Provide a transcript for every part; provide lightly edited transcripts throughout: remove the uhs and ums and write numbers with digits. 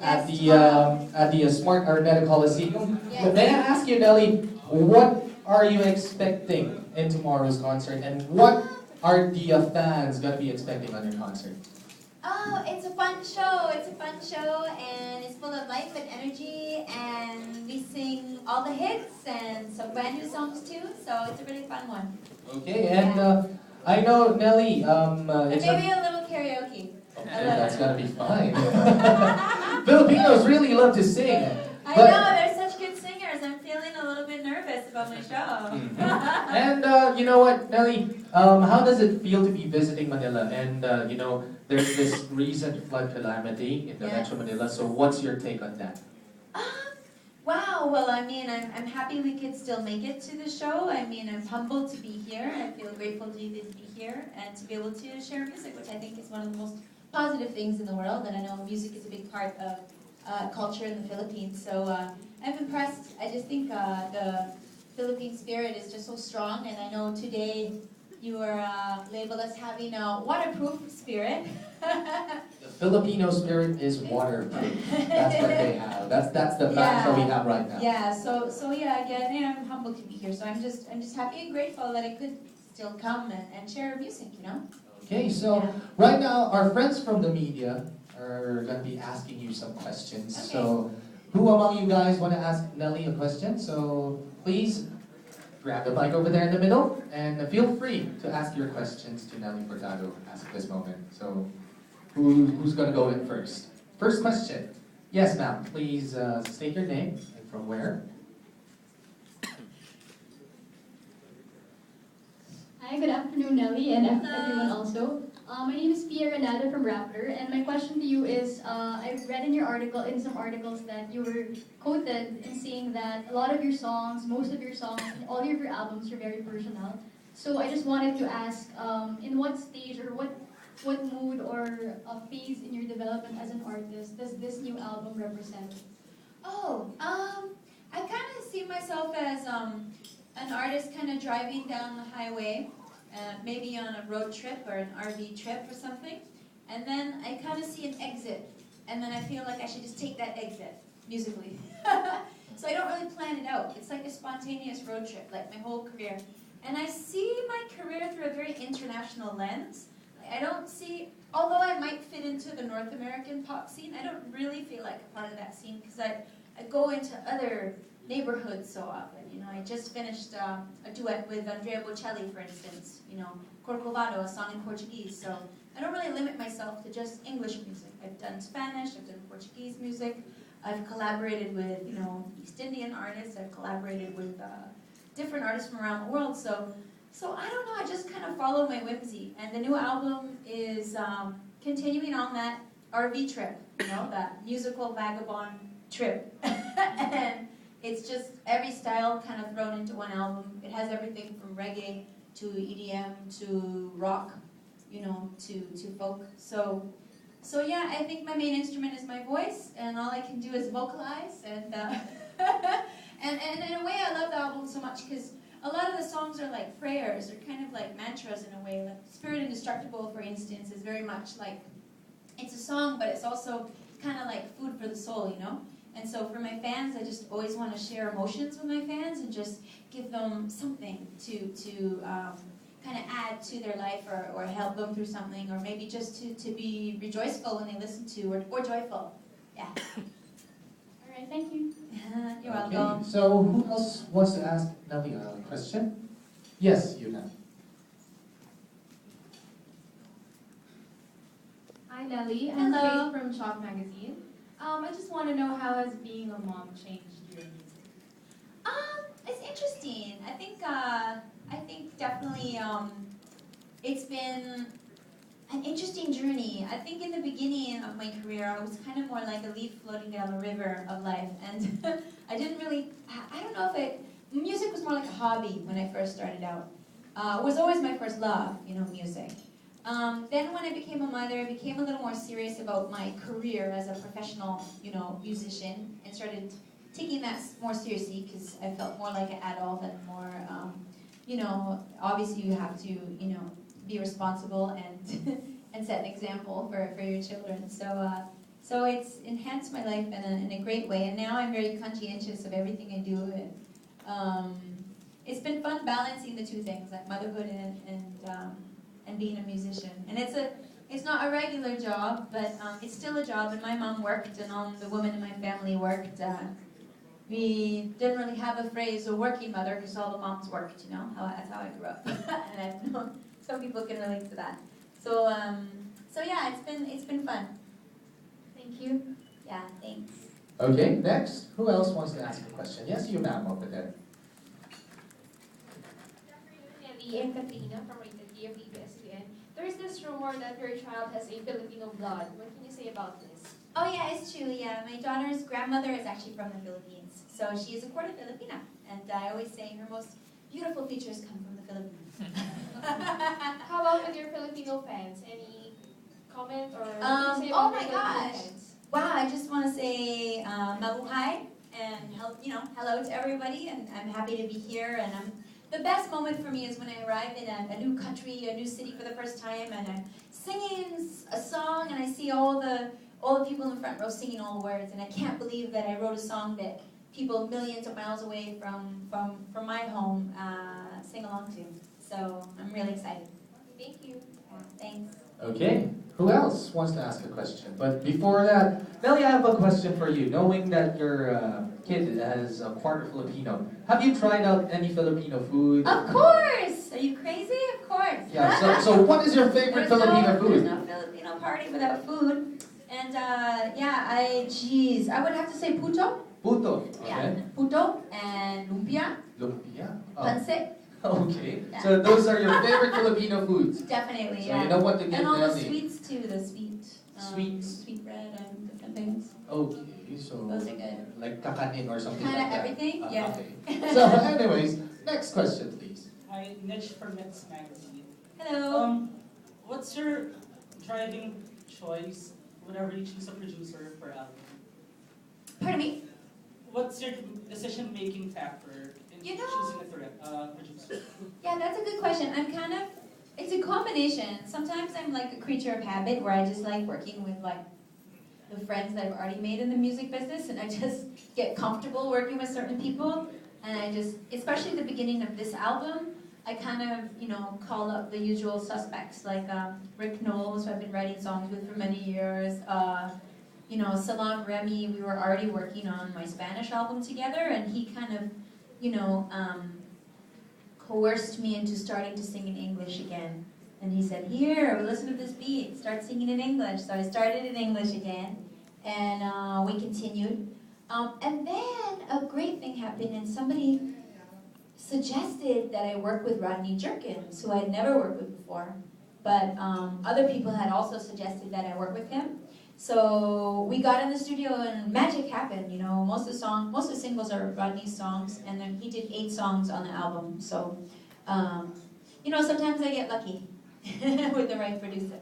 at Yes, the tomorrow. Smart Araneta Coliseum. Yes. But may I ask you, Nelly, what are you expecting in tomorrow's concert, and what are the fans gonna be expecting on your concert? Oh, it's a fun show. It's a fun show, and it's full of life and energy. And we sing all the hits and some brand new songs too. So it's a really fun one. Okay, and I know Nelly. And It's maybe a a little karaoke. okay, that's gonna be fine. Filipinos really love to sing. I But- know, they're such good singers. I'm feeling a little bit nervous about my show. And you know what, Nelly? How does it feel to be visiting Manila? And there's this recent flood calamity in the Yes. Metro Manila. So what's your take on that? Wow, well, I mean, I'm happy we could still make it to the show. I mean, I'm humbled to be here. I feel grateful to be here and to be able to share music, which I think is one of the most positive things in the world. And I know music is a big part of culture in the Philippines. So I'm impressed. I just think the Philippine spirit is just so strong. And I know today you were labeled as having a waterproof spirit. The Filipino spirit is waterproof. That's what they have. That's the mantra we have right now. Yeah. So yeah. Again, I'm humbled to be here. So I'm just happy and grateful that I could still come and share music. Okay, so right now our friends from the media are going to be asking you some questions. Okay. So who among you guys want to ask Nelly a question? So please grab the mic over there in the middle and feel free to ask your questions to Nelly Furtado at this moment. So who's going to go in first? First question. Yes, ma'am. Please state your name and from where. Hi, good afternoon, Nelly, and Hello. everyone also. My name is Pia Renata from Rappler, and my question to you is, I read in some articles that you were quoted in saying that a lot of your songs, most of your songs, and all of your albums are very personal. So I just wanted to ask, in what stage or what mood or phase in your development as an artist does this new album represent? Oh, I kind of see myself as an artist kind of driving down the highway, maybe on a road trip or an RV trip or something, and then I kind of see an exit, and then I feel like I should just take that exit musically. So I don't really plan it out. It's like a spontaneous road trip, like my whole career. And I see my career through a very international lens. I don't see, although I might fit into the North American pop scene, I don't really feel like a part of that scene because I go into other neighborhoods so often. I just finished a duet with Andrea Bocelli, for instance, Corcovado, a song in Portuguese. So I don't really limit myself to just English music. I've done Spanish, I've done Portuguese music, I've collaborated with, East Indian artists, I've collaborated with different artists from around the world. So I don't know, I just kind of follow my whimsy. And the new album is continuing on that RV trip, that musical vagabond trip. And it's just every style kind of thrown into one album. It has everything from reggae to EDM to rock, to folk. So yeah, I think my main instrument is my voice, and all I can do is vocalize. And and in a way, I love the album so much because a lot of the songs are like prayers, or kind of like mantras in a way. Like Spirit Indestructible, for instance, is very much like, it's a song, but it's also kind of like food for the soul, And so for my fans, I just always want to share emotions with my fans and just give them something to kind of add to their life or help them through something, or maybe just to be rejoiceful when they listen to, or joyful. Yeah. All right, thank you. You're Okay, welcome. so who else wants to ask Nelly a question? Yes, you can. Hi Nelly, I'm Hello. Faith from Shock Magazine. I just want to know, how has being a mom changed your music? It's interesting. I think definitely it's been an interesting journey. I think in the beginning of my career, I was kind of more like a leaf floating down the river of life, and I didn't really. I don't know if music was more like a hobby when I first started out. It was always my first love, music. Then when I became a mother, I became a little more serious about my career as a professional, musician, and started taking that more seriously because I felt more like an adult and more, obviously you have to, be responsible and and set an example for your children. So So it's enhanced my life in a great way, and now I'm very conscientious of everything I do, and it's been fun balancing the two things, like motherhood and being a musician. And it's not a regular job, but it's still a job, and my mom worked, and all the women in my family worked. We didn't really have a phrase, a working mother, because all the moms worked, you know? That's how I grew up. And I know some people can relate to that. So yeah, it's been fun. Thank you. Yeah, thanks. Okay, next. Who else wants to ask a question? Yes, you ma'am over there. Nelly and Katrina from Rated T of ABS-CBN. There is this rumor that your child has a Filipino blood. What can you say about this? Oh yeah, it's true. Yeah, my daughter's grandmother is actually from the Philippines, so she is a quarter Filipina, and I always say her most beautiful features come from the Philippines. How about with your Filipino fans? Any comment or what can you say oh about my your Filipino gosh. fans? Wow, I just want to say mabuhay and hello to everybody, and I'm happy to be here. And the best moment for me is when I arrive in a new country, a new city for the first time, and I'm singing a song, and I see all the people in the front row singing all the words, and I can't believe that I wrote a song that people millions of miles away from my home sing along to. So I'm really excited. Thank you. Thanks. Okay, who else wants to ask a question? But before that, Nelly, I have a question for you. Knowing that your kid is a quarter Filipino, have you tried out any Filipino food? Of course! Are you crazy? Of course. Yeah, so what is your favorite Filipino food? There's no Filipino party without food. And I would have to say puto. Puto, Yeah, okay. puto and lumpia, Lumpia. Oh, pancit. okay. Yeah. So those are your favorite Filipino foods. Definitely, So yeah. you know what to get And all the Nelly. sweets too, the sweet. Sweets. Sweet bread and different things. Okay, so Those are good. like kakanin or something Kinda like that. everything, yeah. Okay. So anyways, next question please. Hi, Niche from Mix Magazine. Hello. What's your driving choice whenever you choose a producer for album? Pardon me? What's your decision-making factor in You know- choosing a producer? Yeah, that's a good question. It's a combination. Sometimes I'm like a creature of habit where I just like working with like the friends that I've already made in the music business, and I just get comfortable working with certain people. And I just, especially at the beginning of this album, I kind of, call up the usual suspects like Rick Knowles, who I've been writing songs with for many years. Salam Remy, we were already working on my Spanish album together, and he kind of, coerced me into starting to sing in English again. And he said, here, listen to this beat, start singing in English. So I started in English again, and we continued. And then a great thing happened, and somebody suggested that I work with Rodney Jerkins, who I'd never worked with before. But other people had also suggested that I work with him. So we got in the studio and magic happened. Most of the singles are Rodney's songs, and then he did 8 songs on the album. So, sometimes I get lucky with the right producer.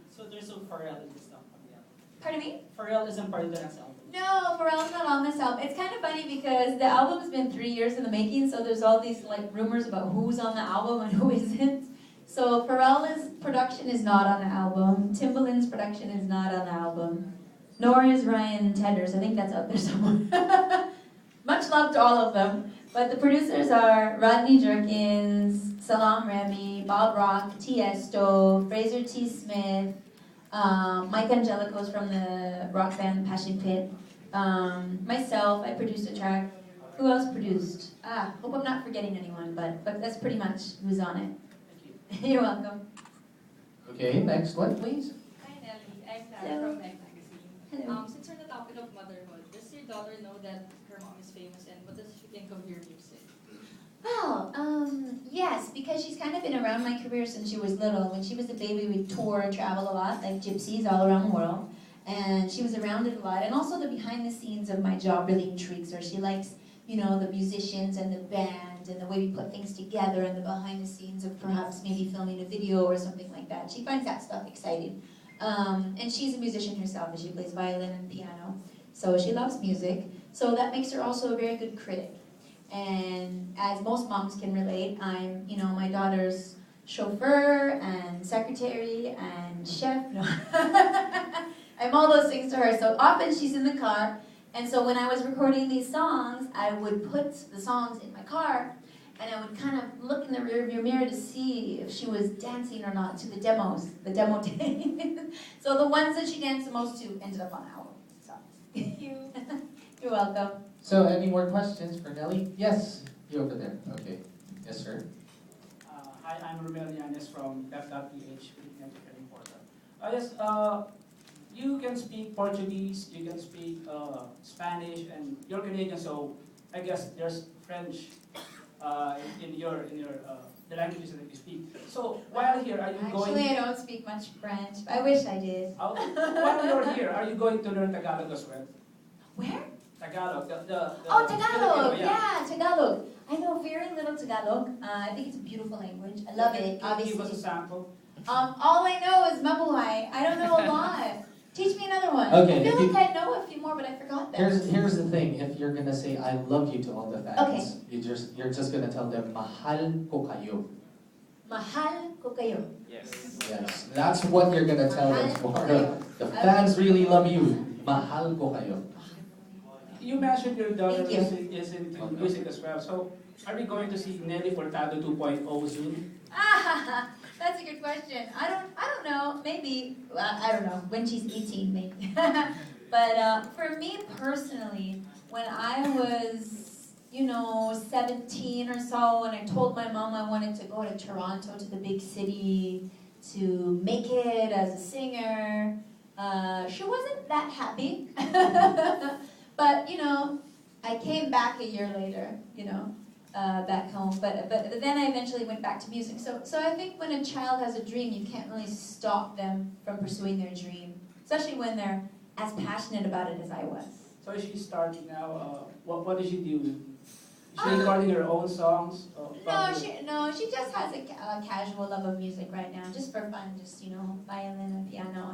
So there's no Pharrell in this stuff on the album. Pardon me? Pharrell isn't part of the next album. No, Pharrell's not on this album. It's kind of funny because the album's been 3 years in the making, so there's all these rumors about who's on the album and who isn't. So Pharrell's production is not on the album. Timbaland's production is not on the album. Nor is Ryan Tedder's. I think that's out there somewhere. Much love to all of them. But the producers are Rodney Jerkins, Salam Remy, Bob Rock, Tiesto, Fraser T. Smith, Mike Angelico's from the rock band Passion Pit. Myself, I produced a track. Who else produced? Hope I'm not forgetting anyone, but that's pretty much who's on it. Thank you. You're welcome. Okay, next one please. Hi Nelly, I'm Tara Hello. from Meg Magazine. Hello. Since we're on the topic of motherhood, does your daughter know that her mom is famous, and what does she think of your music? Well, yes, because she's kind of been around my career since she was little. When she was a baby, we'd tour and travel a lot, like gypsies all around the world. And she was around it a lot. And also the behind the scenes of my job really intrigues her. She likes, the musicians and the band and the way we put things together and the behind the scenes of perhaps maybe filming a video or something like that. She finds that stuff exciting. And she's a musician herself, and she plays violin and piano. So she loves music. So that makes her also a very good critic. And as most moms can relate, I'm, my daughter's chauffeur and secretary and chef. No. I mull those things to her. So often she's in the car, and so when I was recording these songs, I would put the songs in my car, and I would kind of look in the rearview mirror to see if she was dancing or not to the demo tape. So the ones that she danced the most to ended up on the album. So Thank you. you're welcome. So, any more questions for Nelly? Yes, you over there. Okay. Yes, sir. Hi, I'm Romel Yanes from F.PH, Philippine Engineering Portal. Yes, you can speak Portuguese, you can speak Spanish, and you're Canadian, so I guess there's French in your the languages that you speak. So while here, are you going? Actually, I don't speak much French. I wish I did. While you're here, are you going to learn Tagalog as well? Where? Tagalog, Oh, Tagalog! Filipino, Yeah, Tagalog. I know very little Tagalog. I think it's a beautiful language. I love it, Can you give us a obviously. sample? All I know is mabuhay. I don't know a lot. Teach me another one. Okay, I feel if like I know a few more, but I forgot them. Here's the thing. If you're gonna say "I love you" to all the fans, Okay. you're just gonna tell them "Mahal ko kayo." Mahal ko kayo. Yes. Yes, that's what you're gonna tell them Mahal ko for. kayo. The fans really love you. Mahal ko kayo. You mentioned your daughter Thank you. is into music as well. So are we going to see Nelly Furtado 2.0 soon? Ah, that's a good question. I don't know. Maybe I don't know when she's 18, maybe. But for me personally, when I was 17 or so, and I told my mom I wanted to go to Toronto, to the big city, to make it as a singer, she wasn't that happy. But I came back a year later, back home. But then I eventually went back to music. So I think when a child has a dream, you can't really stop them from pursuing their dream, especially when they're as passionate about it as I was. So she's starting now. What does she do? Is she recording her own songs? No, she just has a casual love of music right now, just for fun, just violin and piano.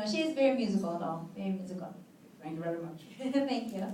She is very musical at all, very musical. Thank you very much. Thank you.